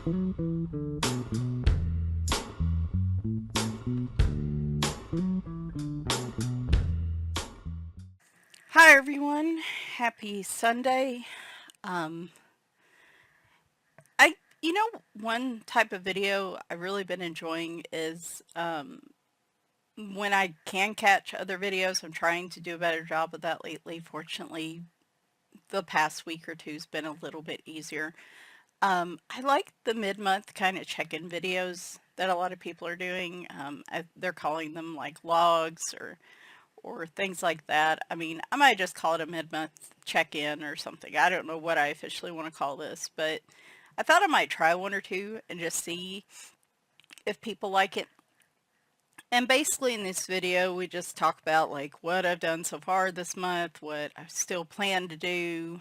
Hi everyone, happy Sunday. Um, I, one type of video I've really been enjoying is when I can catch other videos. I'm trying to do a better job of that lately. Fortunately, the past week or two's been a little bit easier. I like the mid-month kind of check-in videos that a lot of people are doing. They're calling them like logs or things like that. I mean, I might just call it a mid-month check-in or something. I don't know what I officially want to call this, but I thought I might try one or two and just see if people like it. And basically in this video, we just talk about like what I've done so far this month, what I still plan to do,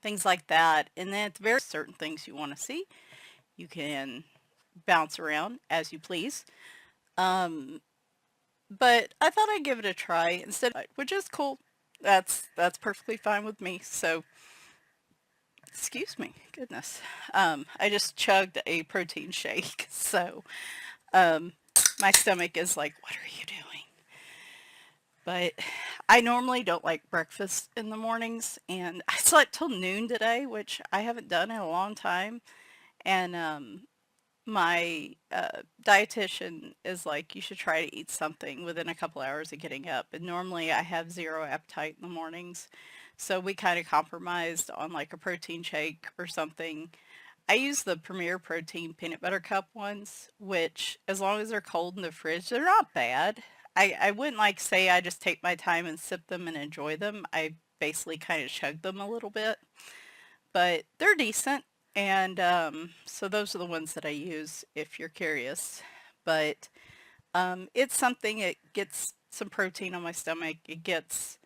things like that. And then at the very certain things you want to see, you can bounce around as you please. But I thought I'd give it a try instead, which is cool. That's perfectly fine with me. So, excuse me, goodness. I just chugged a protein shake, so um, my stomach is like, "What are you doing?" But I normally don't like breakfast in the mornings, and I slept till noon today, which I haven't done in a long time. And my dietitian is like, you should try to eat something within a couple hours of getting up. And normally I have zero appetite in the mornings. So we kind of compromised on like a protein shake or something. I use the Premier Protein peanut butter cup ones, which as long as they're cold in the fridge, they're not bad. I wouldn't like say I just take my time and sip them and enjoy them. I basically kind of chug them a little bit, but they're decent. And so those are the ones that I use if you're curious. But it's something, it gets some protein on my stomach. It gets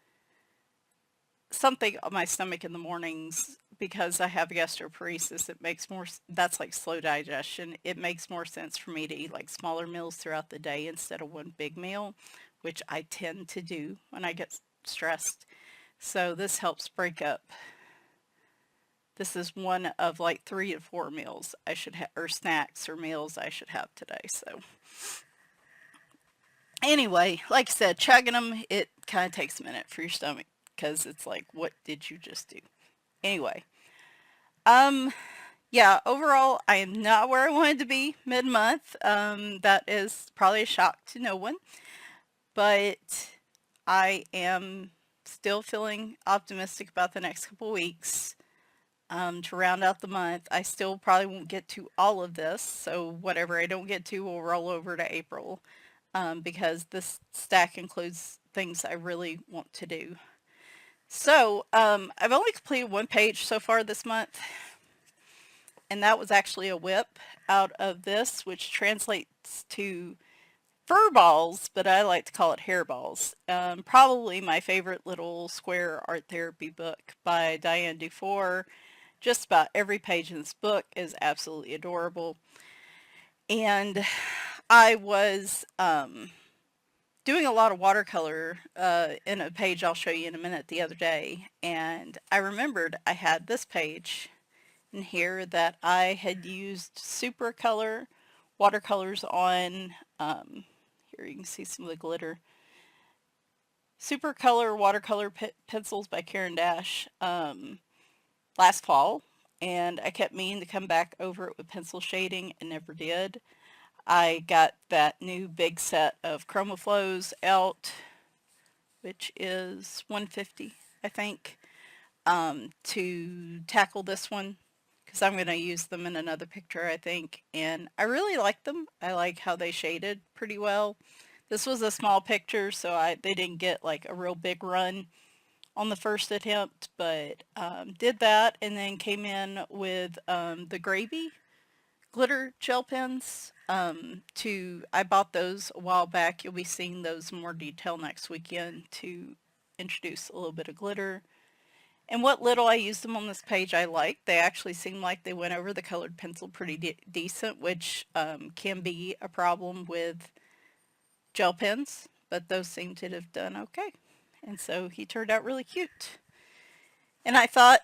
something on my stomach in the mornings because I have gastroparesis. It makes more, that's like slow digestion. It makes more sense for me to eat like smaller meals throughout the day instead of one big meal, which I tend to do when I get stressed. So this helps break up. This is one of like 3 to 4 meals I should have, or snacks or meals I should have today. So anyway, like I said, chugging them, it kind of takes a minute for your stomach because it's like, what did you just do? Anyway, um, yeah, overall, I am not where I wanted to be mid-month. That is probably a shock to no one, but I am still feeling optimistic about the next couple weeks. To round out the month. I still probably won't get to all of this, so whatever I don't get to will roll over to April, because this stack includes things I really want to do. So I've only completed one page so far this month, and that was actually a whip out of this, which translates to fur balls, but I like to call it hair balls. Probably my favorite little square art therapy book by Diane Dufour. Just about every page in this book is absolutely adorable. And I was doing a lot of watercolor in a page I'll show you in a minute the other day. And I remembered I had this page in here that I had used super color watercolors on. Here you can see some of the glitter. Super color watercolor pencils by Karen Dash last fall, and I kept meaning to come back over it with pencil shading and never did. I got that new big set of ChromaFlows out, which is 150, I think, to tackle this one because I'm going to use them in another picture, I think, and I really like them. I like how they shaded pretty well. This was a small picture, so they didn't get like a real big run on the first attempt, but did that and then came in with the Gravy glitter gel pens. I bought those a while back. You'll be seeing those in more detail next weekend to introduce a little bit of glitter. And what little I used them on this page I liked. They actually seemed like they went over the colored pencil pretty decent, which can be a problem with gel pens, but those seem to have done okay. And so he turned out really cute. And I thought,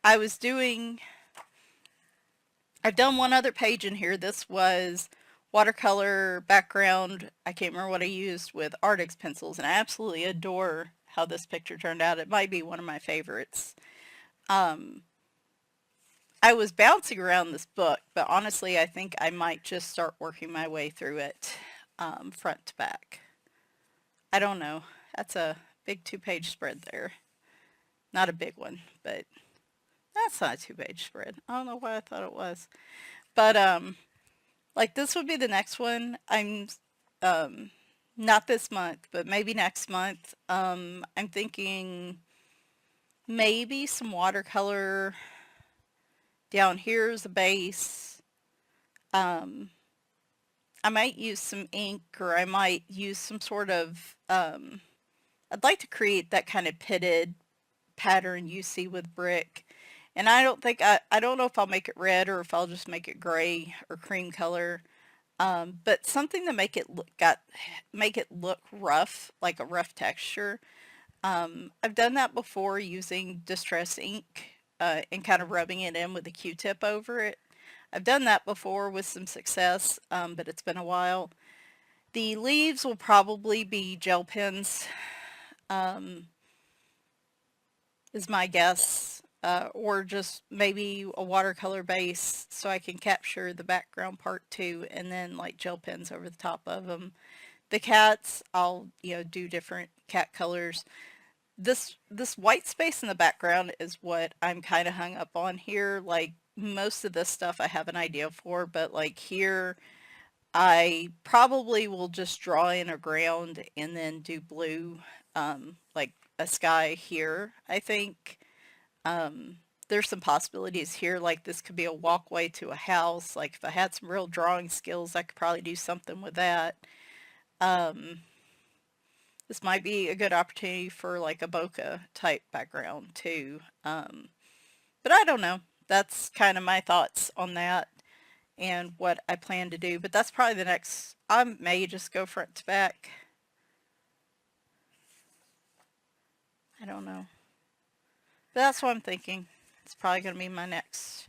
I was doing I've done one other page in here. This was watercolor background. I can't remember what I used with Artix pencils, and I absolutely adore how this picture turned out. It might be one of my favorites. Um, I was bouncing around this book, but honestly, I think I might just start working my way through it front to back. I don't know. That's a big 2-page spread there. Not a big one, but that's not a 2-page spread. I don't know why I thought it was. But like this would be the next one. I'm um not this month, but maybe next month. I'm thinking maybe some watercolor down here as a base. Um I might use some ink, or I might use some sort of I'd like to create that kind of pitted pattern you see with brick. And I don't think I don't know if I'll make it red or if I'll just make it gray or cream color. But something to make it look rough, like a rough texture. I've done that before using distress ink and kind of rubbing it in with a Q-tip over it. I've done that before with some success, but it's been a while. The leaves will probably be gel pens, is my guess, or just maybe a watercolor base so I can capture the background part too, and then like gel pens over the top of them. The cats, I'll, do different cat colors. This white space in the background is what I'm kind of hung up on here. Like most of this stuff I have an idea for, but like here I probably will just draw in a ground and then do blue, like a sky here, I think. There's some possibilities here, like this could be a walkway to a house. Like if I had some real drawing skills, I could probably do something with that. Um, this might be a good opportunity for like a bokeh type background too. But I don't know. That's kind of my thoughts on that and what I plan to do. But that's probably the next, I may just go front to back. I don't know. But that's what I'm thinking. It's probably going to be my next.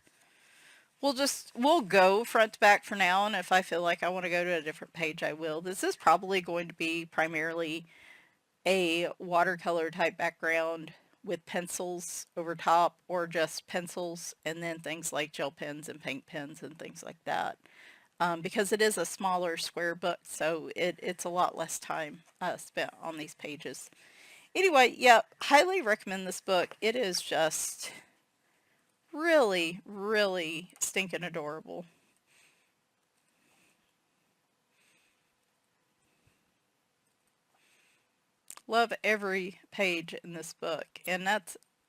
We'll go front to back for now, and if I feel like I want to go to a different page, I will. This is probably going to be primarily a watercolor type background with pencils over top, or just pencils and then things like gel pens and paint pens and things like that. Because it is a smaller square book, so it's a lot less time spent on these pages. Anyway, yeah, highly recommend this book. It is just really, really stinking adorable. Love every page in this book. And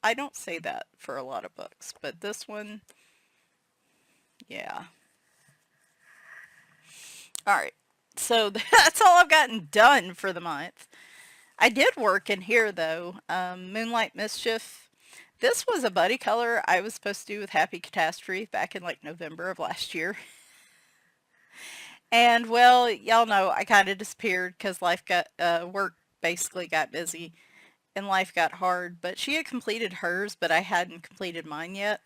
I don't say that for a lot of books, but this one, yeah. All right. So that's all I've gotten done for the month. I did work in here though. Moonlight Mischief. This was a buddy color I was supposed to do with Happy Catastrophe back in like November of last year. And well, y'all know I kind of disappeared because work basically got busy and life got hard. But she had completed hers, but I hadn't completed mine yet.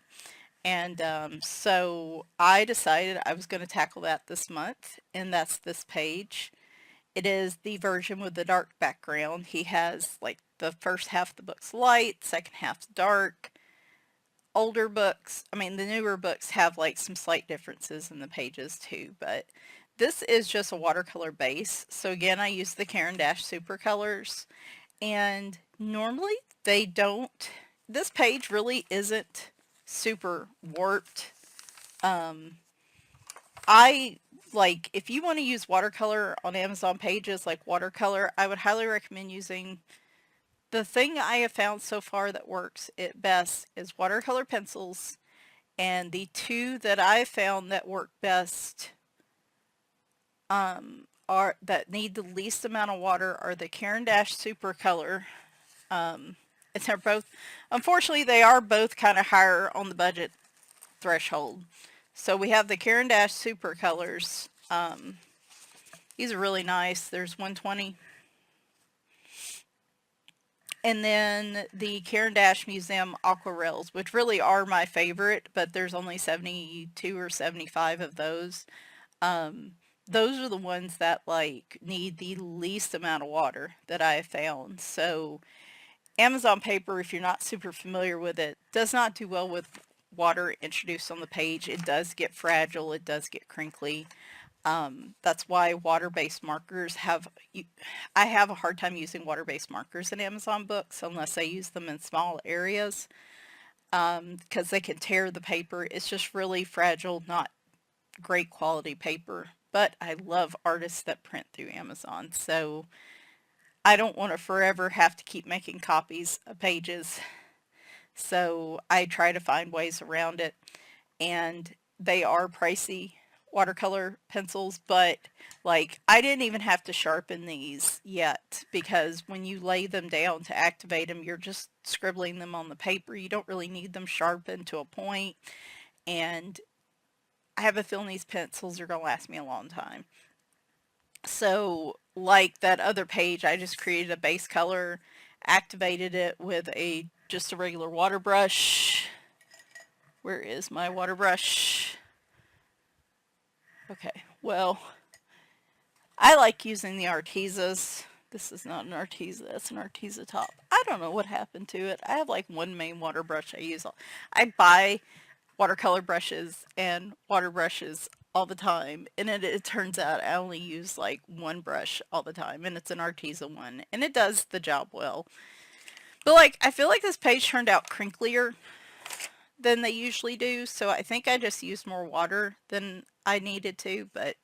And so I decided I was going to tackle that this month, and that's this page. It is the version with the dark background. He has like the first half of the book's light, second half's dark. Older books, I mean the newer books have like some slight differences in the pages too, but this is just a watercolor base. So again, I use the Caran d'Ache Super Colors, and normally they don't, this page really isn't super warped. I like, if you want to use watercolor on Amazon pages like Watercolor, I would highly recommend using, the thing I have found so far that works it best is watercolor pencils, and the two that I found that work best are that need the least amount of water are the Caran d'Ache Super Color. They're both, unfortunately, they are both kind of higher on the budget threshold. So we have the Caran d'Ache Super Colors. These are really nice. There's 120. And then the Caran d'Ache Museum aquarelles, which really are my favorite, but there's only 72 or 75 of those. Um, those are the ones that like need the least amount of water that I have found. So Amazon paper, if you're not super familiar with it, does not do well with water introduced on the page. It does get fragile. It does get crinkly. That's why water-based markers I have a hard time using water-based markers in Amazon books unless I use them in small areas, because they can tear the paper. It's just really fragile, not great quality paper. But I love artists that print through Amazon, so I don't want to forever have to keep making copies of pages. So I try to find ways around it, and they are pricey watercolor pencils, but like I didn't even have to sharpen these yet because when you lay them down to activate them, you're just scribbling them on the paper. You don't really need them sharpened to a point, and I have a feeling these pencils are going to last me a long time. So like that other page, I just created a base color, activated it with just a regular water brush. Where is my water brush? Okay, well, I like using the Artezas. This is not an Arteza, that's an Arteza top. I don't know what happened to it. I have like one main water brush I use. I buy watercolor brushes and water brushes all the time, and it turns out I only use like one brush all the time, and it's an Arteza one, and it does the job well. But like, I feel like this page turned out crinklier than they usually do, so I think I just used more water than I needed to, but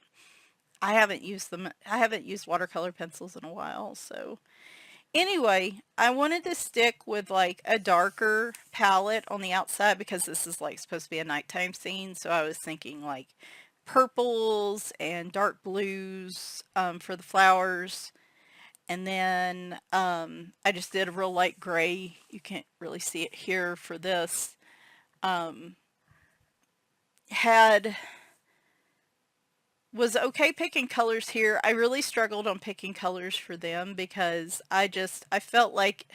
I haven't used watercolor pencils in a while, so anyway, I wanted to stick with like a darker palette on the outside because this is like supposed to be a nighttime scene, so I was thinking like purples and dark blues for the flowers. And then I just did a real light gray. You can't really see it here for this. Um, had was okay picking colors here. I really struggled on picking colors for them because I felt like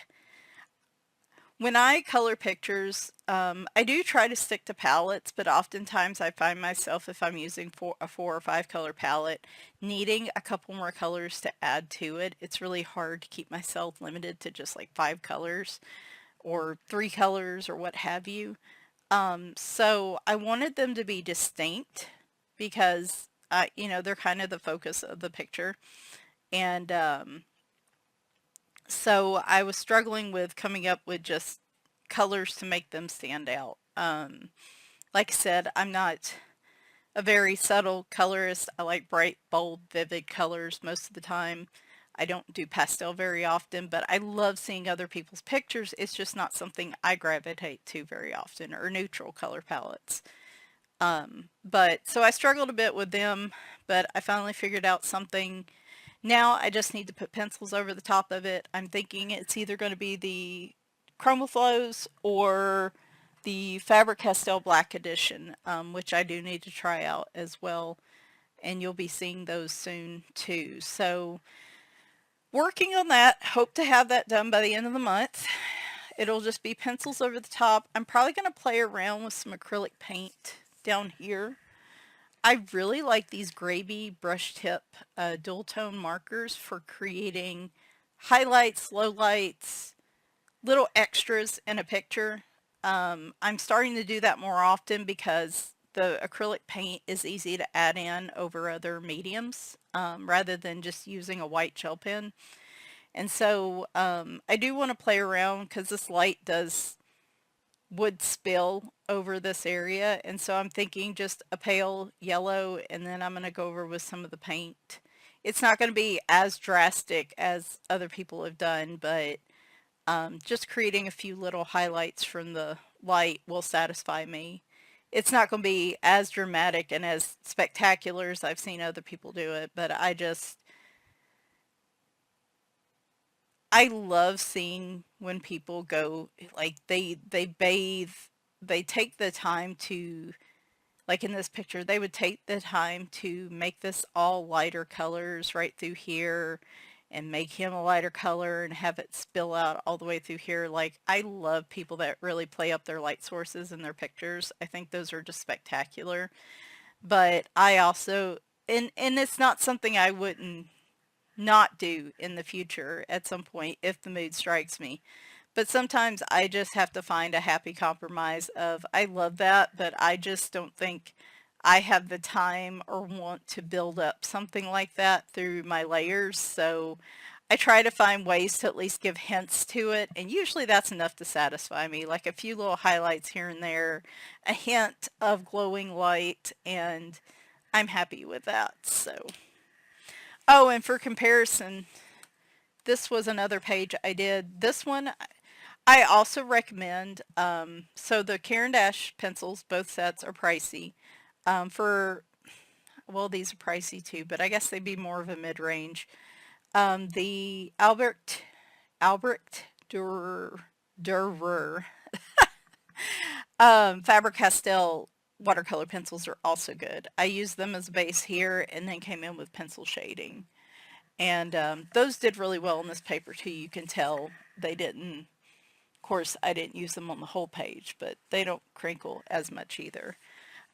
when I color pictures, I do try to stick to palettes, but oftentimes I find myself, if I'm using a 4 or 5 color palette, needing a couple more colors to add to it. It's really hard to keep myself limited to just like 5 colors or 3 colors or what have you. So I wanted them to be distinct because, they're kind of the focus of the picture. And so I was struggling with coming up with just colors to make them stand out. Like I said, I'm not a very subtle colorist. I like bright, bold, vivid colors most of the time. I don't do pastel very often, but I love seeing other people's pictures. It's just not something I gravitate to very often, or neutral color palettes. But so I struggled a bit with them, but I finally figured out something. Now I just need to put pencils over the top of it. I'm thinking it's either going to be the Chromaflows or the Faber-Castell Black Edition, which I do need to try out as well. And you'll be seeing those soon too. So working on that, hope to have that done by the end of the month. It'll just be pencils over the top. I'm probably going to play around with some acrylic paint down here. I really like these gravy brush tip dual tone markers for creating highlights, lowlights, little extras in a picture. I'm starting to do that more often because the acrylic paint is easy to add in over other mediums rather than just using a white gel pen. And so I do want to play around because this light would spill over this area, and so I'm thinking just a pale yellow, and then I'm going to go over with some of the paint. It's not going to be as drastic as other people have done, but just creating a few little highlights from the light will satisfy me. It's not going to be as dramatic and as spectacular as I've seen other people do it, but I love seeing when people go, like they bathe, they take the time to, like in this picture, they would take the time to make this all lighter colors right through here and make him a lighter color and have it spill out all the way through here. Like, I love people that really play up their light sources in their pictures. I think those are just spectacular. But I also, and it's not something I wouldn't not do in the future at some point if the mood strikes me. But sometimes I just have to find a happy compromise of, I love that, but I just don't think I have the time or want to build up something like that through my layers. So I try to find ways to at least give hints to it, and usually that's enough to satisfy me. Like a few little highlights here and there, a hint of glowing light, and I'm happy with that. So, oh, and for comparison, this was another page I did. This one I also recommend, so the Caran d'Ache pencils, both sets are pricey. Well, these are pricey too, but I guess they'd be more of a mid-range. The Albrecht Dürer Faber-Castell watercolor pencils are also good. I used them as a base here and then came in with pencil shading. And those did really well on this paper too. You can tell they didn't, of course, I didn't use them on the whole page, but they don't crinkle as much either.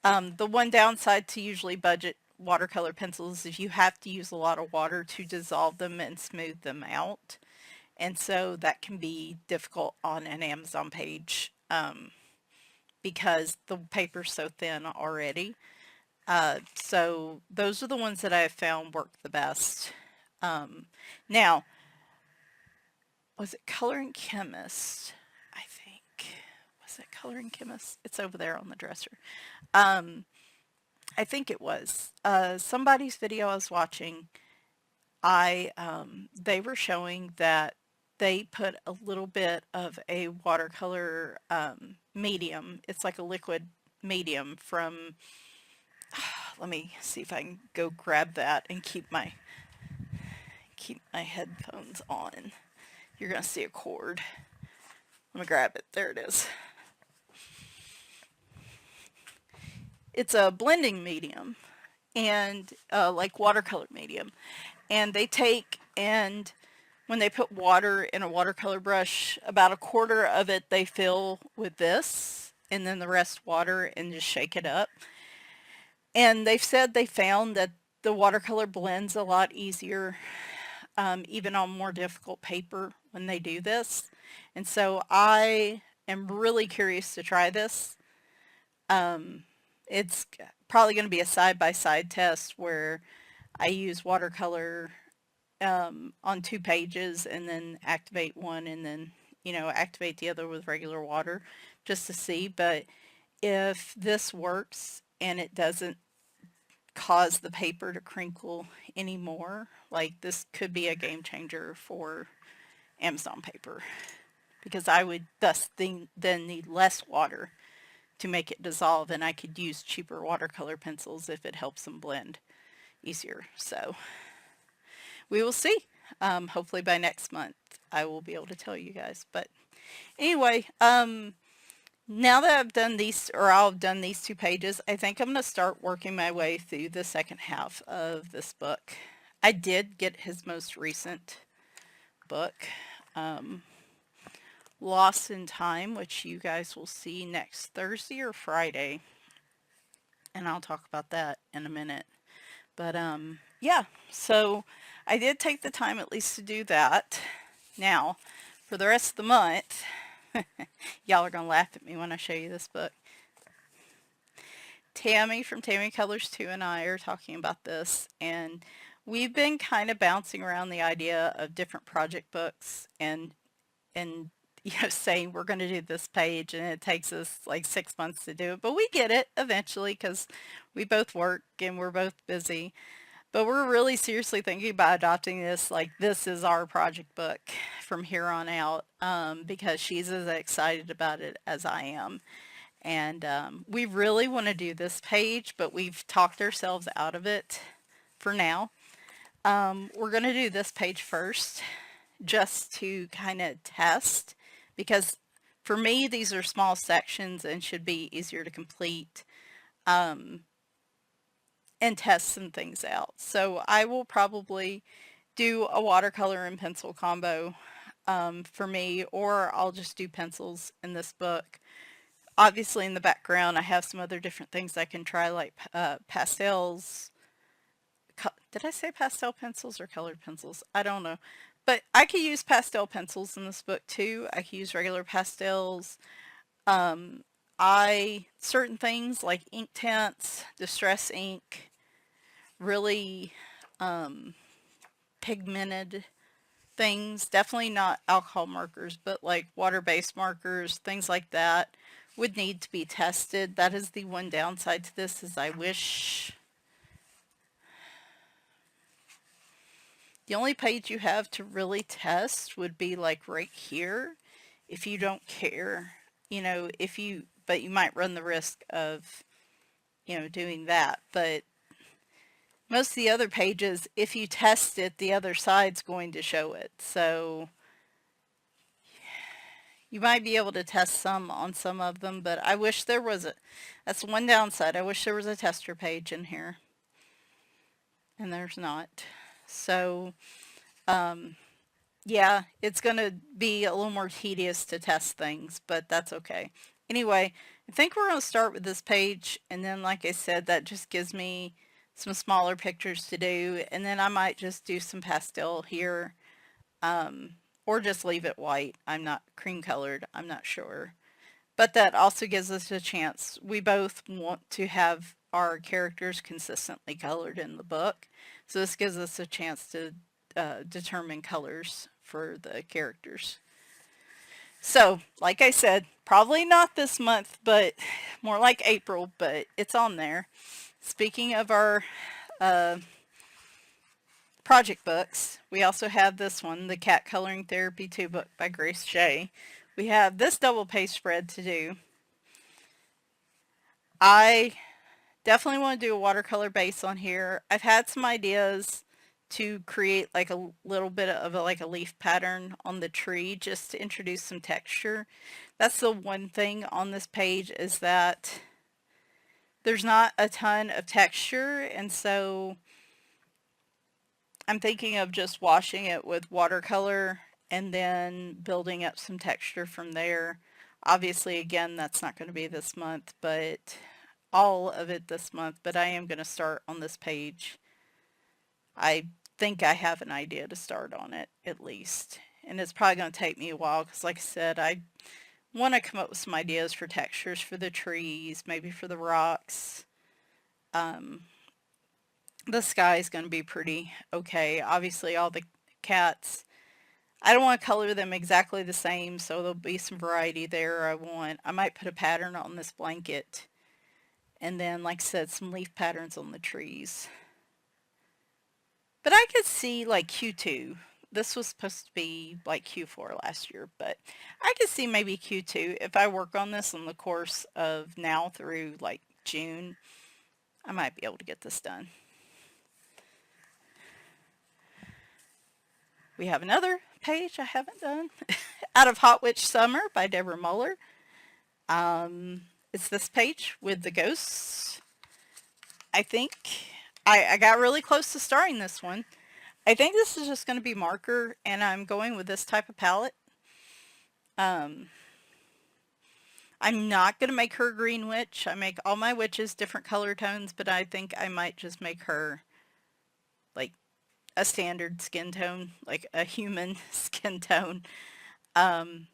The one downside to usually budget watercolor pencils is you have to use a lot of water to dissolve them and smooth them out. And so that can be difficult on an Amazon page because the paper's so thin already. So those are the ones that I have found work the best. Now, was it Coloring Chemist? I think. Was it Coloring Chemist? It's over there on the dresser. I think it was. Somebody's video I was watching, they were showing that they put a little bit of a watercolor medium. It's like a liquid medium from, let me see if I can go grab that and keep my headphones on. You're going to see a cord. Let me grab it. There it is. It's a blending medium and like watercolor medium. And they take, and when they put water in a watercolor brush, about a quarter of it they fill with this and then the rest water and just shake it up. And they've said they found that the watercolor blends a lot easier, even on more difficult paper when they do this. And so I am really curious to try this. It's probably going to be a side-by-side test where I use watercolor on 2 pages and then activate one and then, activate the other with regular water just to see. But if this works and it doesn't cause the paper to crinkle anymore, like, this could be a game changer for Amazon paper, because I would thus then need less water to make it dissolve, and I could use cheaper watercolor pencils if it helps them blend easier. So we will see. Hopefully by next month I will be able to tell you guys. But anyway, now that I've done these, or I've done these 2 pages, I think I'm going to start working my way through the second half of this book. I did get his most recent book, Lost in Time, which you guys will see next Thursday or Friday, and I'll talk about that in a minute. But yeah, so I did take the time at least to do that. Now, for the rest of the month, y'all are going to laugh at me when I show you this book. Tammy from Tammy Colors 2 and I are talking about this, and we've been kind of bouncing around the idea of different project books and saying we're going to do this page, and it takes us like 6 months to do it, but we get it eventually because we both work and we're both busy. But we're really seriously thinking about adopting this, like, this is our project book from here on out, because she's as excited about it as I am. And we really want to do this page, but we've talked ourselves out of it for now. We're going to do this page first just to kind of test, because for me these are small sections and should be easier to complete, and test some things out. So I will probably do a watercolor and pencil combo for me, or I'll just do pencils in this book. Obviously in the background I have some other different things I can try, like pastels. Did I say pastel pencils or colored pencils? I don't know. But I could use pastel pencils in this book too. I could use regular pastels. Um, certain things like ink tints, distress ink, really pigmented things, definitely not alcohol markers, but like water-based markers, things like that would need to be tested. That is the one downside to this, is I wish the only page you have to really test would be like right here. If you don't care, but you might run the risk of, doing that. But most of the other pages, if you test it, the other side's going to show it. So you might be able to test some on some of them, but I wish there was that's one downside. I wish there was a tester page in here. And there's not. So, yeah, it's going to be a little more tedious to test things, but that's okay. Anyway, I think we're going to start with this page, and then like I said, that just gives me some smaller pictures to do, and then I might just do some pastel here, or just leave it white. I'm not cream colored, I'm not sure. But that also gives us a chance. We both want to have our characters consistently colored in the book, so this gives us a chance to determine colors for the characters. So, like I said, probably not this month, but more like April, but it's on there. Speaking of our project books, we also have this one, the Cat Coloring Therapy 2 book by Grace Shea. We have this double page spread to do. I definitely want to do a watercolor base on here. I've had some ideas to create like a little bit of like a leaf pattern on the tree, just to introduce some texture. That's the one thing on this page, is that there's not a ton of texture, and so I'm thinking of just washing it with watercolor and then building up some texture from there. Obviously, again, that's not going to be this month, but all of it this month, but I am going to start on this page. I think I have an idea to start on it, at least. And it's probably going to take me a while, because like I said, I want to come up with some ideas for textures for the trees, maybe for the rocks. The sky is going to be pretty okay. Obviously, all the cats, I don't want to color them exactly the same, so there'll be some variety there. I might put a pattern on this blanket, and then, like I said, some leaf patterns on the trees. But I could see like Q2. This was supposed to be like Q4 last year, but I could see maybe Q2. If I work on this in the course of now through like June, I might be able to get this done. We have another page I haven't done. Out of Hot Witch Summer by Deborah Muller. It's this page with the ghosts. I think I got really close to starting this one. I think this is just going to be marker, and I'm going with this type of palette. I'm not going to make her a green witch. I make all my witches different color tones, but I think I might just make her like a standard skin tone, like a human skin tone. And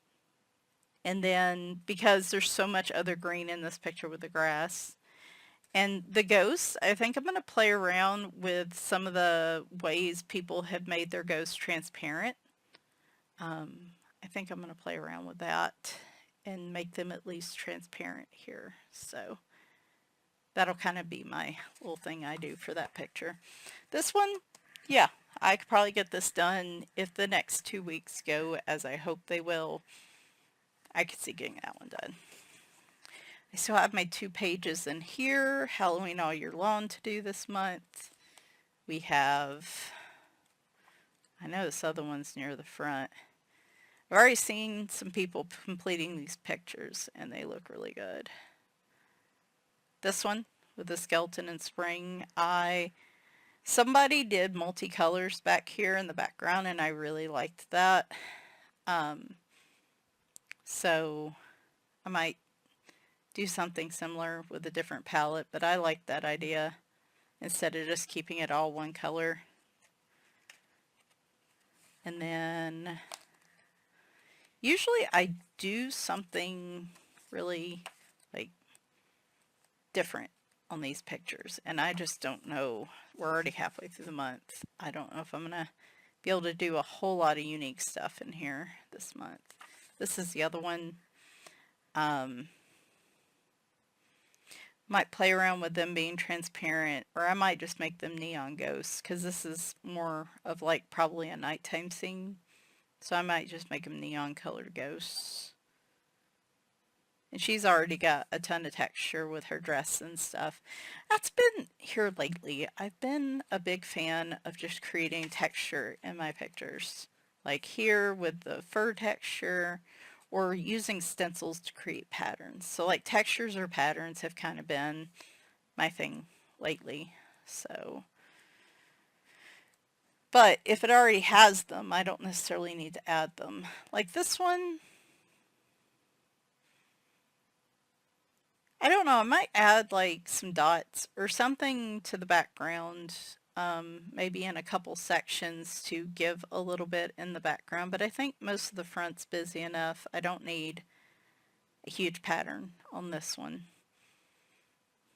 then, because there's so much other green in this picture with the grass. And the ghosts, I think I'm going to play around with some of the ways people have made their ghosts transparent. I think I'm going to play around with that and make them at least transparent here. So that'll kind of be my little thing I do for that picture. This one, yeah, I could probably get this done if the next 2 weeks go as I hope they will. I could see getting that one done. I still have my 2 pages in here, Halloween All Year Long to do this month. We have, I know this other one's near the front. I've already seen some people completing these pictures and they look really good. This one with the skeleton in spring, I Somebody did multicolors back here in the background, and I really liked that. Um, so I might do something similar with a different palette, but I like that idea instead of just keeping it all one color. And then usually I do something really like different on these pictures, and I just don't know. We're already halfway through the month. I don't know if I'm gonna be able to do a whole lot of unique stuff in here this month. This is the other one. Might play around with them being transparent, or I might just make them neon ghosts, because this is more of like probably a nighttime scene. So I might just make them neon colored ghosts. And she's already got a ton of texture with her dress and stuff. That's been here lately. I've been a big fan of just creating texture in my pictures. Like here with the fur texture, or using stencils to create patterns. So like textures or patterns have kind of been my thing lately. So, but if it already has them, I don't necessarily need to add them. Like this one, I don't know, I might add like some dots or something to the background, maybe in a couple sections to give a little bit in the background, but I think most of the front's busy enough. I don't need a huge pattern on this one.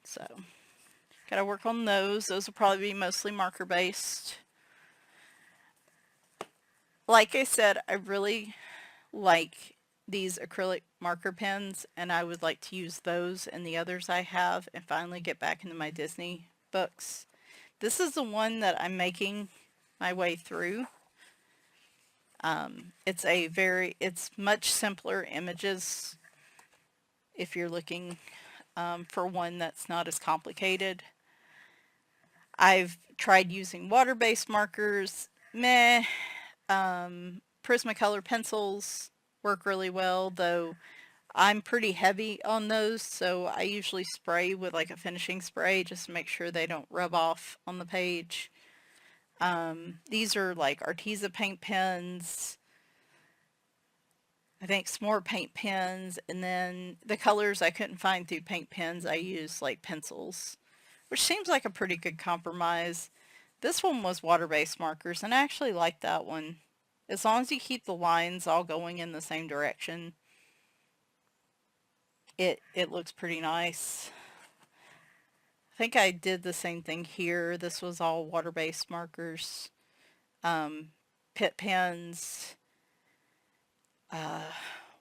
So, gotta work on those. Those will probably be mostly marker based. Like I said, I really like these acrylic marker pens, and I would like to use those and the others I have and finally get back into my Disney books. This is the one that I'm making my way through. It's much simpler images if you're looking for one that's not as complicated. I've tried using water-based markers. Meh. Prismacolor pencils work really well, though I'm pretty heavy on those, so I usually spray with like a finishing spray just to make sure they don't rub off on the page. These are like Arteza paint pens, I think some more paint pens, and then the colors I couldn't find through paint pens, I used like pencils, which seems like a pretty good compromise. This one was water-based markers, and I actually like that one. As long as you keep the lines all going in the same direction, it looks pretty nice. I think I did the same thing here. This was all water-based markers, pit pens,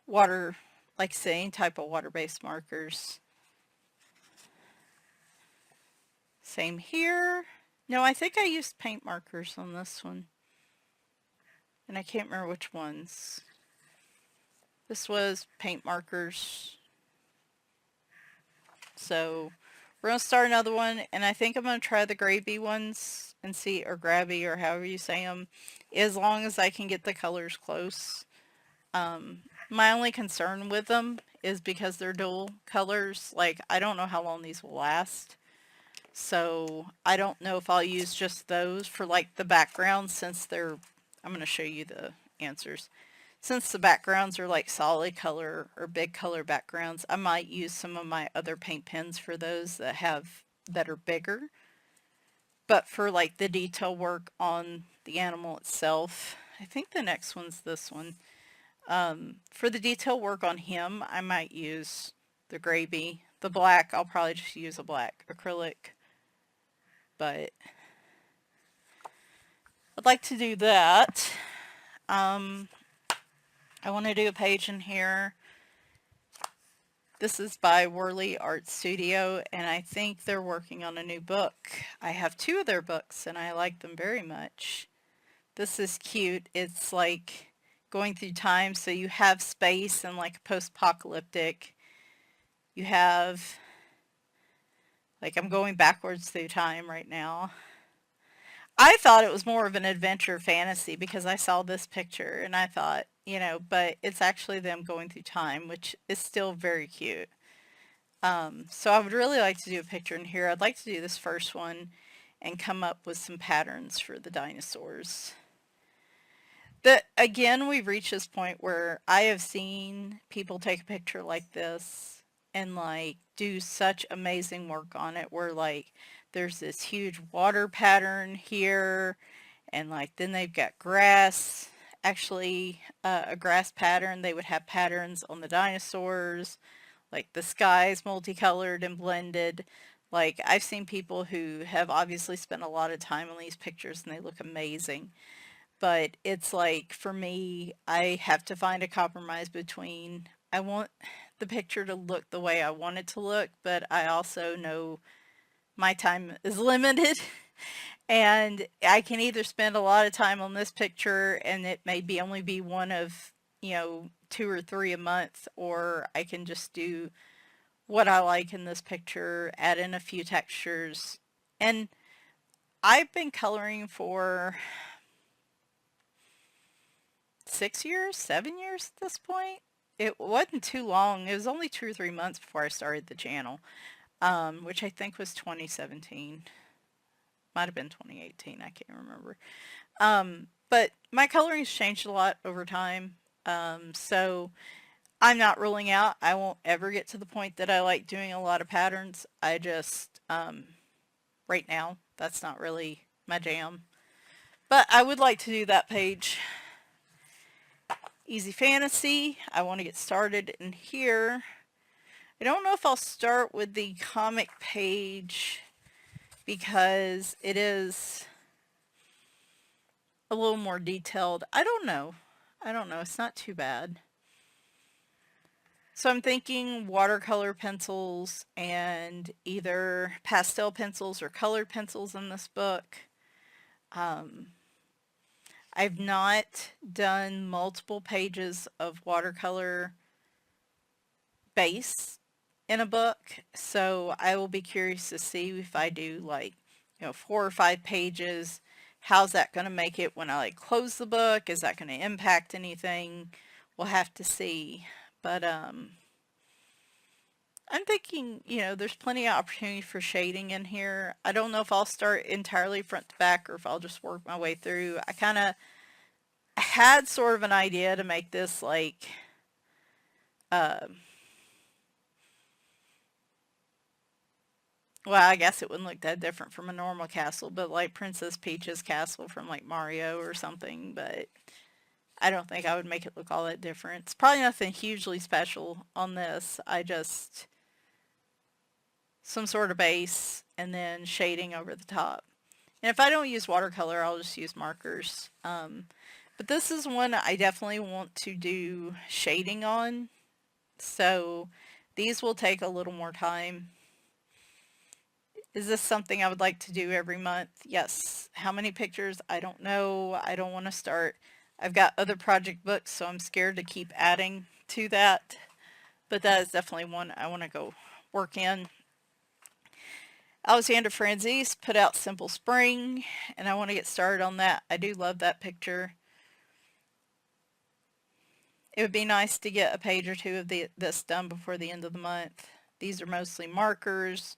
water, like I say, any type of water-based markers. Same here. No, I think I used paint markers on this one. And I can't remember which ones. This was paint markers. So we're going to start another one, and I think I'm going to try the gravy ones and see, or grabby, or however you say them, as long as I can get the colors close. My only concern with them is because they're dual colors. Like, I don't know how long these will last. So I don't know if I'll use just those for like the background, since they're, I'm going to show you the answers. Since the backgrounds are like solid color or big color backgrounds, I might use some of my other paint pens for those that are bigger. But for like the detail work on the animal itself, I think the next one's this one. For the detail work on him, I might use the gravy. The black, I'll probably just use a black acrylic. But I'd like to do that. I want to do a page in here. This is by Whirly Art Studio, and I think they're working on a new book. I have 2 of their books, and I like them very much. This is cute. It's like going through time, so you have space and like post-apocalyptic. You have, like, I'm going backwards through time right now. I thought it was more of an adventure fantasy because I saw this picture and I thought, but it's actually them going through time, which is still very cute. So I would really like to do a picture in here. I'd like to do this first one, and come up with some patterns for the dinosaurs. Again, we've reached this point where I have seen people take a picture like this and like do such amazing work on it where like there's this huge water pattern here and like then they've got grass, actually a grass pattern. They would have patterns on the dinosaurs, like the sky is multicolored and blended. Like I've seen people who have obviously spent a lot of time on these pictures and they look amazing. But it's like, for me, I have to find a compromise between I want the picture to look the way I want it to look, but I also know my time is limited and I can either spend a lot of time on this picture and it may be only be one of, 2 or 3 a month, or I can just do what I like in this picture, add in a few textures. And I've been coloring for 6 years, 7 years at this point. It wasn't too long. It was only 2 or 3 months before I started the channel, which I think was 2017. Might have been 2018. I can't remember. But my coloring's changed a lot over time. So I'm not ruling out I won't ever get to the point that I like doing a lot of patterns. I just, right now, that's not really my jam. But I would like to do that page. Easy Fantasy, I want to get started in here. I don't know if I'll start with the comic page because it is a little more detailed. I don't know. It's not too bad. So I'm thinking watercolor pencils and either pastel pencils or colored pencils in this book. I've not done multiple pages of watercolor base in a book, so I will be curious to see if I do like, 4 or 5 pages. How's that going to make it when I like close the book? Is that going to impact anything? We'll have to see. But I'm thinking, there's plenty of opportunity for shading in here. I don't know if I'll start entirely front to back or if I'll just work my way through. I kind of had sort of an idea to make this like well, I guess it wouldn't look that different from a normal castle, but like Princess Peach's castle from like Mario or something, but I don't think I would make it look all that different. It's probably nothing hugely special on this. I just some sort of base and then shading over the top. And if I don't use watercolor, I'll just use markers. But this is one I definitely want to do shading on. So these will take a little more time. Is this something I would like to do every month? Yes. How many pictures? I don't know. I don't want to start. I've got other project books, so I'm scared to keep adding to that. But that is definitely one I want to go work in. Alexander Franzese put out Simple Spring, and I want to get started on that. I do love that picture. It would be nice to get a page or two of this done before the end of the month. These are mostly markers,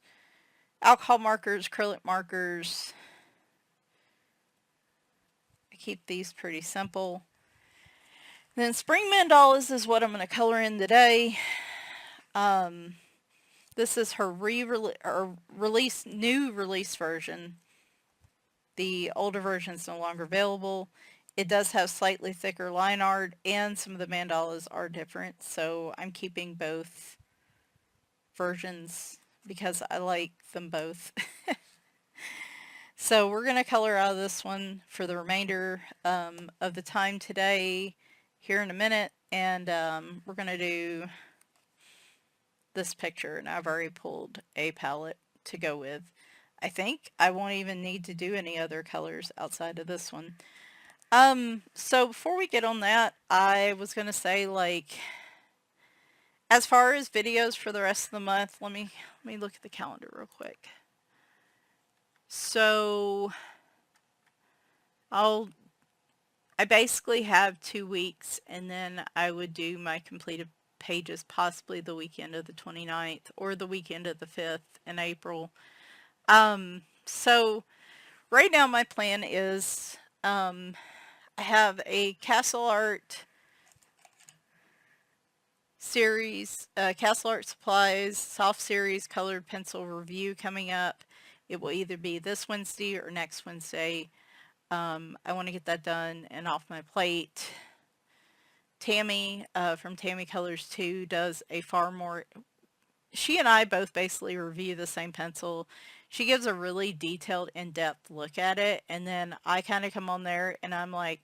alcohol markers, acrylic markers. I keep these pretty simple. Then Spring Mandalas is what I'm going to color in today. This is her new release version. The older version is no longer available. It does have slightly thicker line art, and some of the mandalas are different, so I'm keeping both versions because I like them both. So we're going to color out of this one for the remainder of the time today, here in a minute, and we're going to do this picture, and I've already pulled a palette to go with. I think I won't even need to do any other colors outside of this one. So before we get on that, I was going to say, like, as far as videos for the rest of the month, let me look at the calendar real quick. So I basically have 2 weeks, and then I would do my completed pages possibly the weekend of the 29th or the weekend of the 5th in April. So right now my plan is I have a Castle Art series, Castle Art Supplies Soft Series Colored Pencil review coming up. It will either be this Wednesday or next Wednesday. I want to get that done and off my plate. Tammy from Tammy Colors 2 does a far more, she and I both basically review the same pencil. She gives a really detailed, in-depth look at it, and then I kind of come on there and I'm like,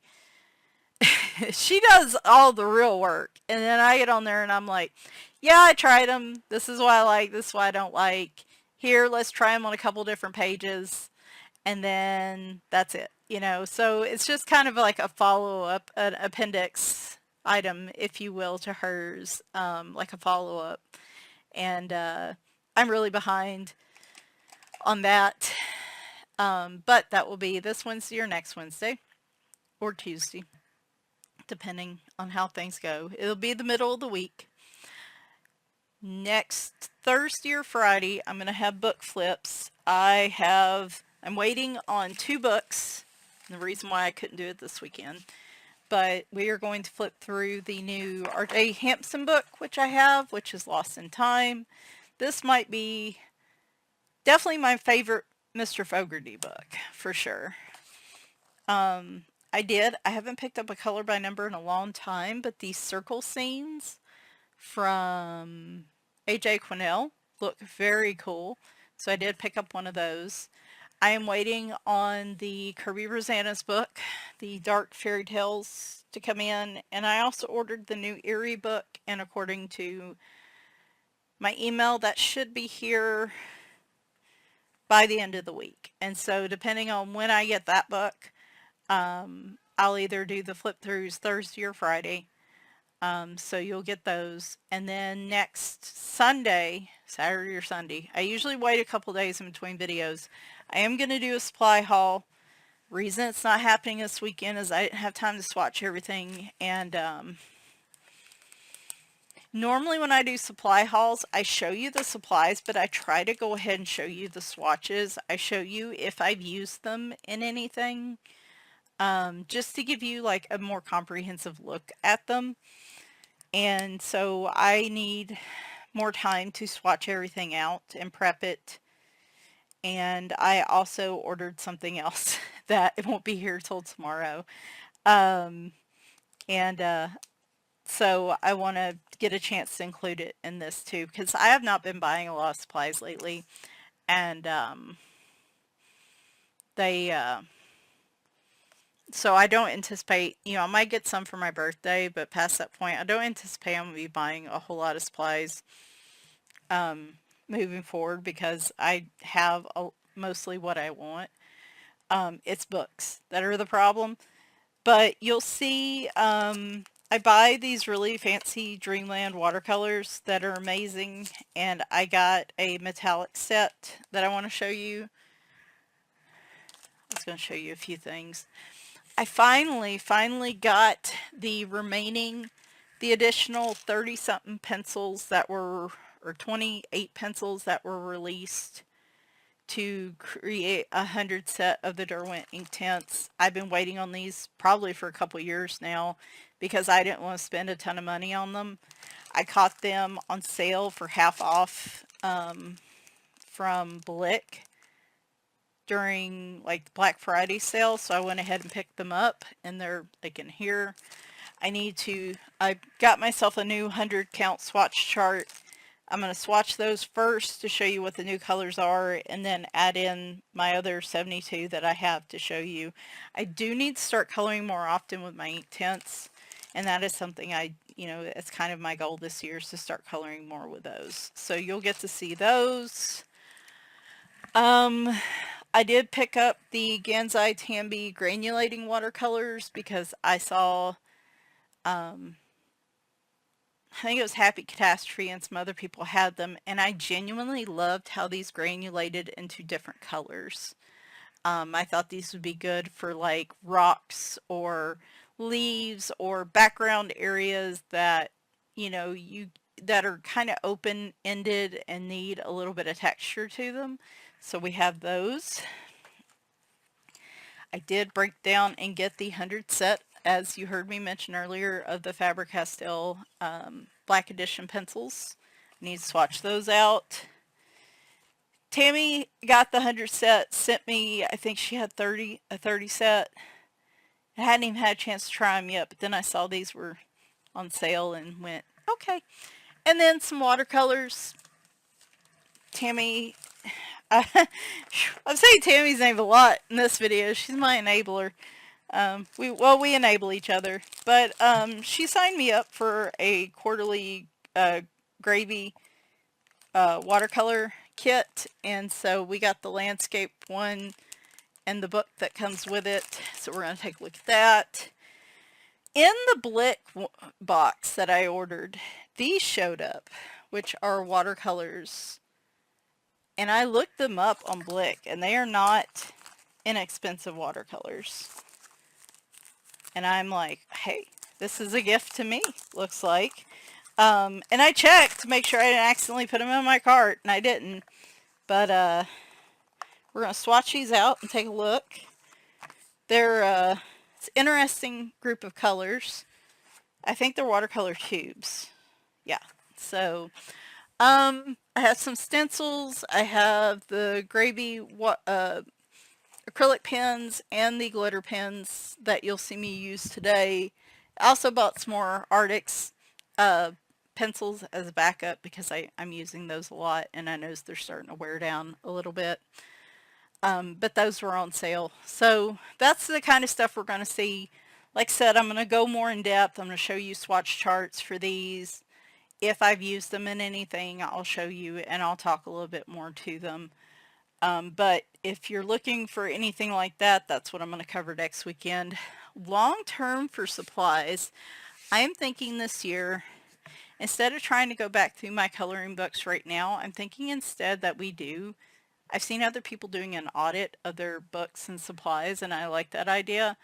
she does all the real work. And then I get on there and I'm like, yeah, I tried them. This is what I like. This is what I don't like. Here, let's try them on a couple different pages. And then that's it, you know. So it's just kind of like a follow-up, an appendix item, if you will, to hers, like a follow-up. And I'm really behind on that. But that will be this Wednesday or next Wednesday or Tuesday, depending on how things go. It'll be the middle of the week. Next Thursday or Friday, I'm going to have book flips. I'm waiting on 2 books. The reason why I couldn't do it this weekend. But we are going to flip through the new R.J. Hampson book, which I have, which is Lost in Time. This might be definitely my favorite Mr. Fogarty book, for sure. I haven't picked up a color by number in a long time, but these circle scenes from A.J. Quinnell look very cool. So I did pick up one of those. I am waiting on the Kirby Rosanna's book, the Dark Fairy Tales, to come in. And I also ordered the new Eerie book, and according to my email, that should be here by the end of the week. And so depending on when I get that book, I'll either do the flip throughs Thursday or Friday. So you'll get those. And then next Sunday, Saturday or Sunday, I usually wait a couple days in between videos. I am going to do a supply haul. Reason it's not happening this weekend is I didn't have time to swatch everything. And normally when I do supply hauls, I show you the supplies, but I try to go ahead and show you the swatches. I show you if I've used them in anything, just to give you like a more comprehensive look at them. And so I need more time to swatch everything out and prep it. And I also ordered something else that it won't be here till tomorrow. And so I want to get a chance to include it in this too, because I have not been buying a lot of supplies lately. And so I don't anticipate, you know, I might get some for my birthday, but past that point, I don't anticipate I'm going to be buying a whole lot of supplies moving forward, because I have mostly what I want. It's books that are the problem. But you'll see, I buy these really fancy Dreamland watercolors that are amazing, and I got a metallic set that I want to show you. I was going to show you a few things. I finally got the additional 30-something pencils that were, or 28 pencils that were released to create 100 set of the Derwent ink tints. I've been waiting on these probably for a couple years now because I didn't want to spend a ton of money on them. I caught them on sale for half off from Blick during like the Black Friday sale, so I went ahead and picked them up, and they're like in here. I got myself a new 100 count swatch chart. I'm going to swatch those first to show you what the new colors are, and then add in my other 72 that I have to show you. I do need to start coloring more often with my ink tints, and that is something it's kind of my goal this year, is to start coloring more with those. So you'll get to see those. I did pick up the Gansai Tambi granulating watercolors because I saw, I think it was Happy Catastrophe and some other people had them, and I genuinely loved how these granulated into different colors. I thought these would be good for like rocks or leaves or background areas that, that are kind of open-ended and need a little bit of texture to them. So we have those. I did break down and get the 100 set, as you heard me mention earlier, of the Faber-Castell Black Edition pencils. I need to swatch those out. Tammy got the 100 set, sent me, I think she had a 30 set. I hadn't even had a chance to try them yet, but then I saw these were on sale and went, okay. And then some watercolors. Tammy, I'm saying Tammy's name a lot in this video. She's my enabler. We enable each other. But she signed me up for a quarterly gravy watercolor kit, and so we got the landscape one and the book that comes with it. So we're going to take a look at that. In the Blick box that I ordered, these showed up, which are watercolors. And I looked them up on Blick, and they are not inexpensive watercolors. And I'm like, hey, this is a gift to me, looks like. And I checked to make sure I didn't accidentally put them in my cart, and I didn't. But we're going to swatch these out and take a look. They're it's an interesting group of colors. I think they're watercolor tubes. Yeah. So I have some stencils. I have the gravy acrylic pens and the glitter pens that you'll see me use today. I also bought some more Arctics pencils as a backup because I'm using those a lot, and I notice they're starting to wear down a little bit. But those were on sale. So that's the kind of stuff we're going to see. Like I said, I'm going to go more in depth. I'm going to show you swatch charts for these. If I've used them in anything, I'll show you, and I'll talk a little bit more to them. But if you're looking for anything like that, that's what I'm going to cover next weekend. Long term for supplies, I am thinking this year, instead of trying to go back through my coloring books right now, I'm thinking instead that I've seen other people doing an audit of their books and supplies, and I like that idea.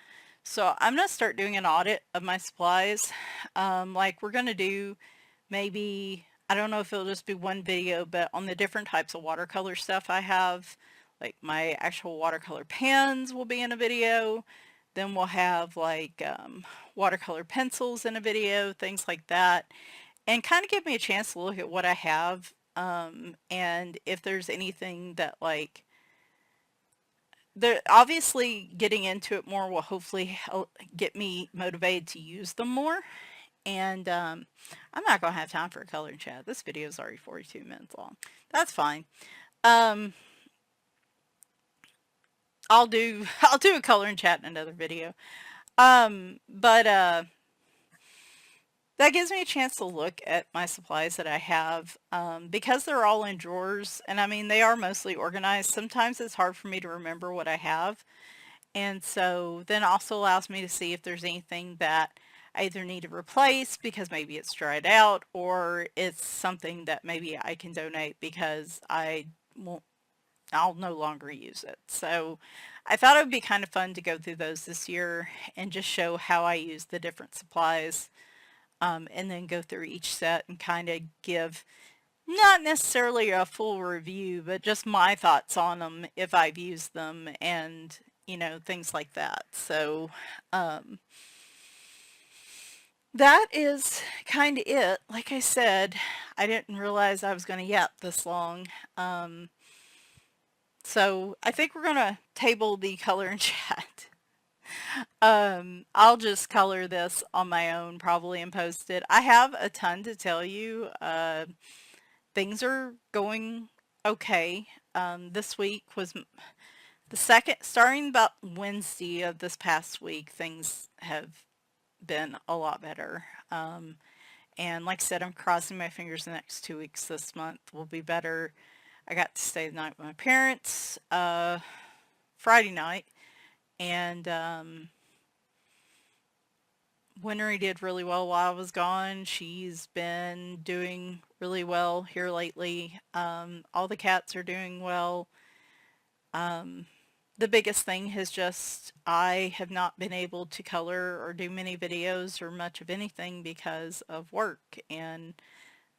So I'm going to start doing an audit of my supplies. Like we're going to do maybe, I don't know if it'll just be one video, but on the different types of watercolor stuff I have, like my actual watercolor pens will be in a video. Then we'll have like watercolor pencils in a video, things like that. And kind of give me a chance to look at what I have. And if there's anything that like, obviously getting into it more will hopefully get me motivated to use them more. And I'm not going to have time for a coloring chat. This video is already 42 minutes long. That's fine. I'll do a coloring chat in another video. That gives me a chance to look at my supplies that I have, because they're all in drawers, and I mean, they are mostly organized. Sometimes it's hard for me to remember what I have, and so then also allows me to see if there's anything that I either need to replace because maybe it's dried out, or it's something that maybe I can donate because I'll no longer use it. So I thought it would be kind of fun to go through those this year and just show how I use the different supplies. And then go through each set and kind of give not necessarily a full review, but just my thoughts on them if I've used them, and things like that. So that is kind of it. Like I said, I didn't realize I was going to yap this long. So I think we're going to table the color and chat. I'll just color this on my own probably and post it. I have a ton to tell you. Things are going okay. This week was starting about Wednesday of this past week, things have been a lot better. And like I said, I'm crossing my fingers the next 2 weeks this month will be better. I got to stay the night with my parents, Friday night. And Winry did really well while I was gone. She's been doing really well here lately. All the cats are doing well. The biggest thing is just I have not been able to color or do many videos or much of anything because of work. And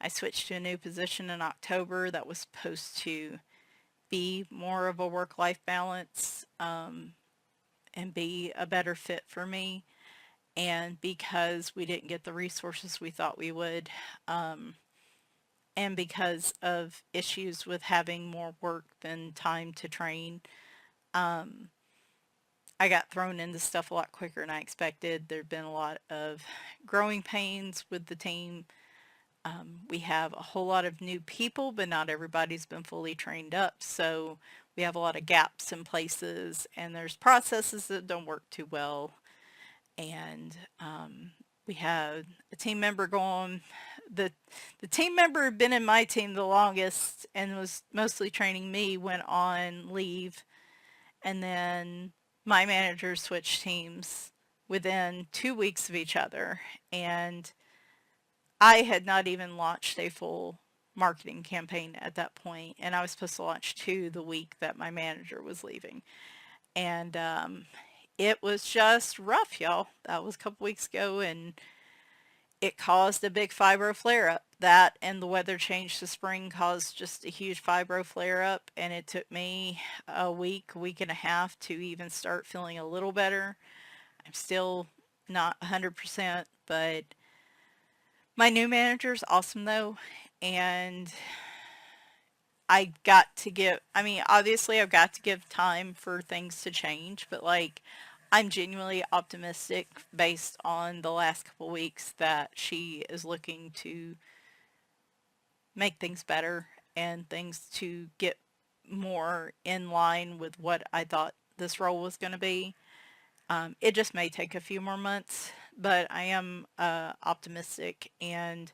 I switched to a new position in October that was supposed to be more of a work-life balance. and be a better fit for me. And because we didn't get the resources we thought we would, and because of issues with having more work than time to train, I got thrown into stuff a lot quicker than I expected. There've been a lot of growing pains with the team. We have a whole lot of new people, but not everybody's been fully trained up. So we have a lot of gaps in places, and there's processes that don't work too well. And we had a team member go on. The team member who had been in my team the longest and was mostly training me went on leave, and then my manager switched teams within 2 weeks of each other, and I had not even launched a full marketing campaign at that point, and I was supposed to launch two the week that my manager was leaving. And it was just rough, y'all. That was a couple weeks ago, and it caused a big fibro flare-up. That and the weather change to spring caused just a huge fibro flare-up, and it took me a week and a half to even start feeling a little better. I'm still not 100%, but my new manager's awesome though, and obviously I've got to give time for things to change, but like, I'm genuinely optimistic based on the last couple weeks that she is looking to make things better and things to get more in line with what I thought this role was going to be. It just may take a few more months, but I am optimistic, and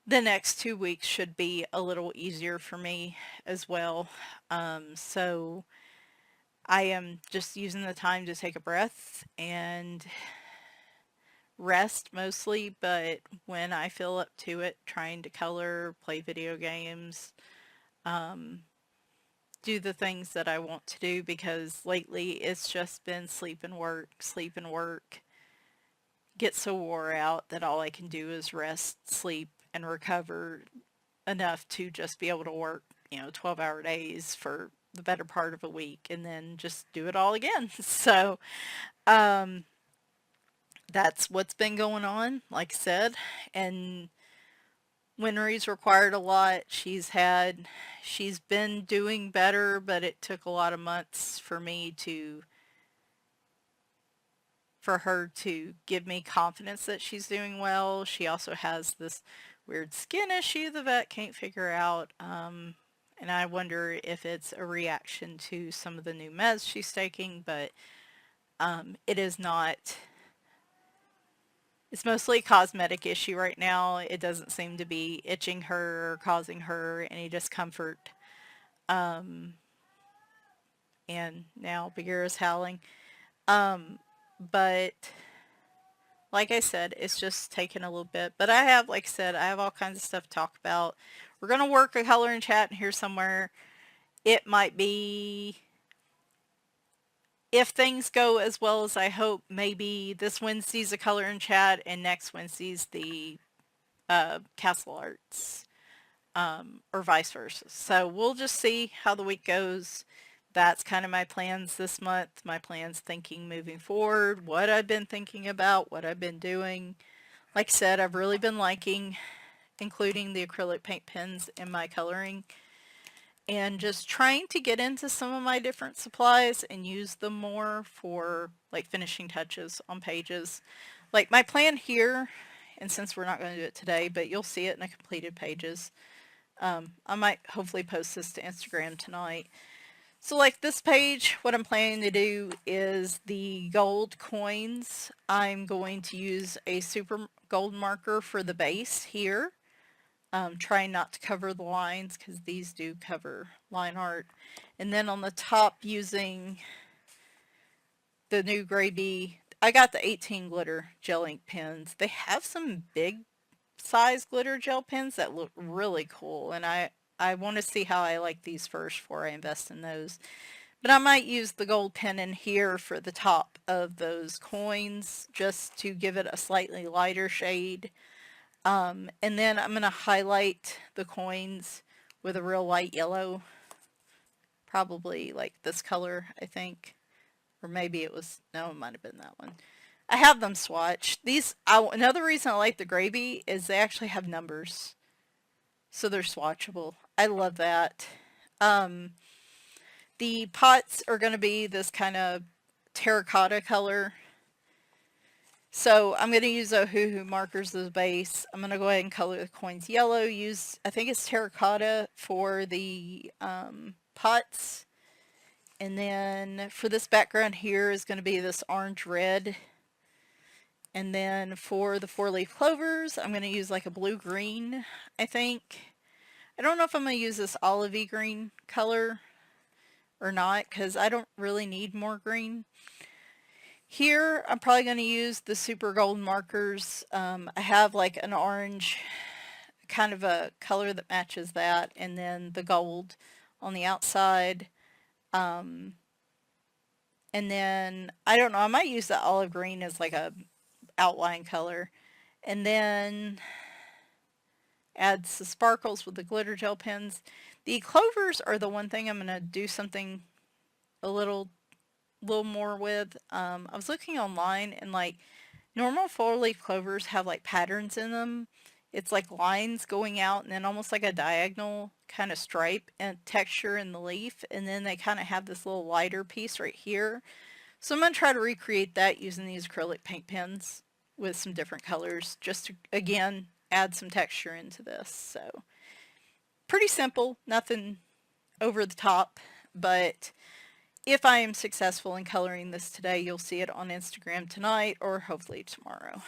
the next 2 weeks should be a little easier for me as well. So I am just using the time to take a breath and rest mostly, but when I feel up to it, trying to color, play video games, do the things that I want to do, because lately it's just been sleep and work, get so wore out that all I can do is rest, sleep, and recover enough to just be able to work, 12-hour days for the better part of a week and then just do it all again. So, that's what's been going on, like I said. And Winry's required a lot. She's been doing better, but it took a lot of months for her to give me confidence that she's doing well. She also has this weird skin issue the vet can't figure out. And I wonder if it's a reaction to some of the new meds she's taking, but it is not. It's mostly a cosmetic issue right now. It doesn't seem to be itching her or causing her any discomfort. And now Bagheera's howling. But like I said, it's just taken a little bit. But like I said, I have all kinds of stuff to talk about. We're going to work a color and chat in here somewhere. It might be, if things go as well as I hope, maybe this Wednesday's a color and chat and next Wednesday's the Castle Arts, or vice versa. So we'll just see how the week goes. That's kind of my plans this month, my plans thinking moving forward, what I've been thinking about, what I've been doing. Like I said, I've really been liking including the acrylic paint pens in my coloring, and just trying to get into some of my different supplies and use them more for like finishing touches on pages. Like my plan here, and since we're not going to do it today, but you'll see it in the completed pages. I might hopefully post this to Instagram tonight. So like this page, what I'm planning to do is the gold coins. I'm going to use a super gold marker for the base here. Trying not to cover the lines because these do cover line art. And then on the top, using the new Gravy, I got the 18 glitter gel ink pens. They have some big size glitter gel pens that look really cool, and I want to see how I like these first before I invest in those. But I might use the gold pen in here for the top of those coins just to give it a slightly lighter shade. And then I'm going to highlight the coins with a real light yellow, probably like this color, I think. Or maybe it was, no, it might have been that one. I have them swatched. Another reason I like the gravy is they actually have numbers. So they're swatchable. I love that. Um, the pots are going to be this kind of terracotta color. So I'm going to use Ohuhu markers as base. I'm going to go ahead and color the coins yellow. I think it's terracotta for the pots. And then for this background here is going to be this orange red. And then for the 4-leaf clovers, I'm going to use like a blue-green, I think. I don't know if I'm going to use this olivey green color or not, because I don't really need more green. Here, I'm probably going to use the super gold markers. I have like an orange, kind of a color that matches that, and then the gold on the outside. And then, I don't know, I might use the olive green as like a outline color. And then add some sparkles with the glitter gel pens. The clovers are the one thing I'm going to do something a little more with. I was looking online, and like normal 4-leaf clovers have like patterns in them. It's like lines going out and then almost like a diagonal kind of stripe and texture in the leaf, and then they kind of have this little lighter piece right here. So I'm going to try to recreate that using these acrylic paint pens with some different colors, just to, again, add some texture into this. So pretty simple, nothing over the top, but if I am successful in coloring this today, you'll see it on Instagram tonight or hopefully tomorrow.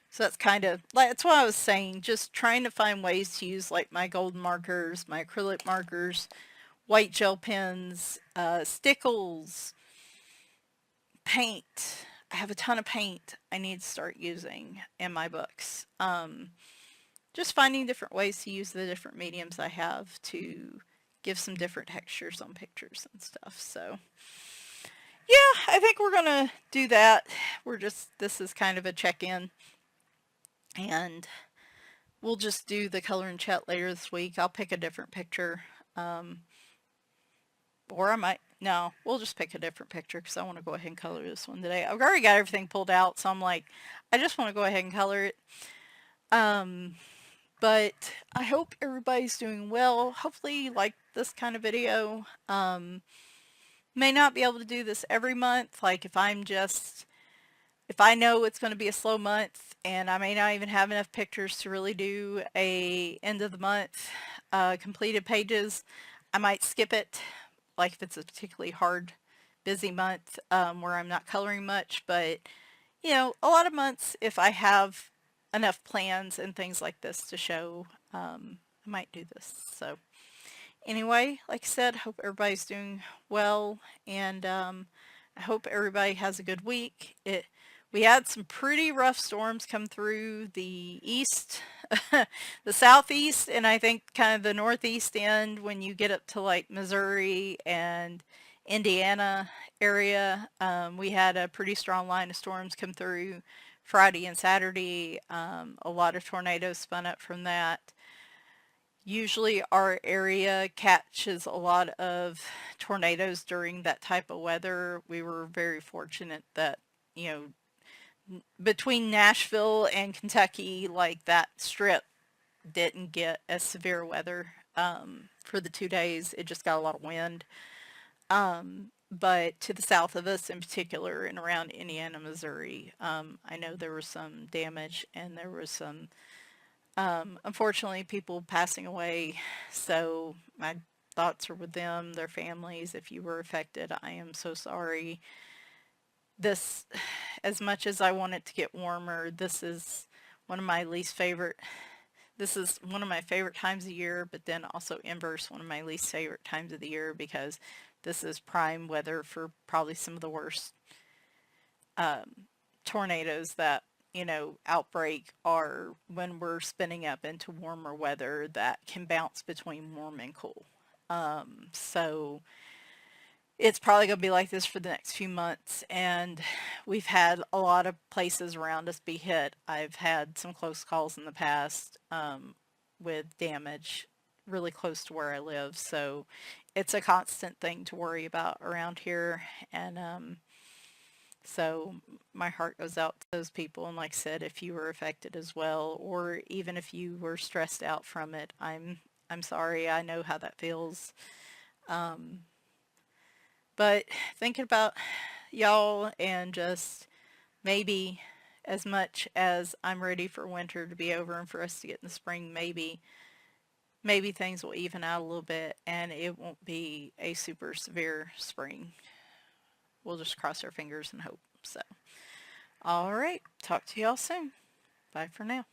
So that's kind of, that's what I was saying, just trying to find ways to use like my gold markers, my acrylic markers, white gel pens, stickles, paint. I have a ton of paint I need to start using in my books. Just finding different ways to use the different mediums I have to give some different textures on pictures and stuff. So yeah, I think we're gonna do that. This is kind of a check-in, and we'll just do the color and chat later this week. I'll pick a different picture, or I might, no, we'll just pick a different picture because I want to go ahead and color this one today. I've already got everything pulled out, so I'm like, I just want to go ahead and color it. But I hope everybody's doing well. Hopefully you like this kind of video. May not be able to do this every month. Like if I know it's going to be a slow month and I may not even have enough pictures to really do a end of the month completed pages, I might skip it. Like if it's a particularly hard, busy month where I'm not coloring much. But, you know, a lot of months, if I have enough plans and things like this to show, I might do this. So anyway, like I said, hope everybody's doing well, and I hope everybody has a good week. We had some pretty rough storms come through the east, the southeast, and I think kind of the northeast end when you get up to like Missouri and Indiana area. We had a pretty strong line of storms come through Friday and Saturday. A lot of tornadoes spun up from that. Usually our area catches a lot of tornadoes during that type of weather. We were very fortunate that, you know, between Nashville and Kentucky, like that strip didn't get as severe weather for the 2 days. It just got a lot of wind. But to the south of us in particular and around Indiana, Missouri, I know there was some damage and there was some, unfortunately, people passing away. So my thoughts are with them, their families. If you were affected, I am so sorry. This, as much as I want it to get warmer, this is one of my least favorite. This is one of my favorite times of year, but then also inverse one of my least favorite times of the year because this is prime weather for probably some of the worst tornadoes that, you know, outbreak are when we're spinning up into warmer weather that can bounce between warm and cool. So it's probably going to be like this for the next few months, and we've had a lot of places around us be hit. I've had some close calls in the past with damage really close to where I live, so it's a constant thing to worry about around here. And so my heart goes out to those people. And like I said, if you were affected as well, or even if you were stressed out from it, I'm sorry. I know how that feels. Um, but thinking about y'all, and just maybe, as much as I'm ready for winter to be over and for us to get in the spring, maybe things will even out a little bit and it won't be a super severe spring. We'll just cross our fingers and hope. So, all right. Talk to y'all soon. Bye for now.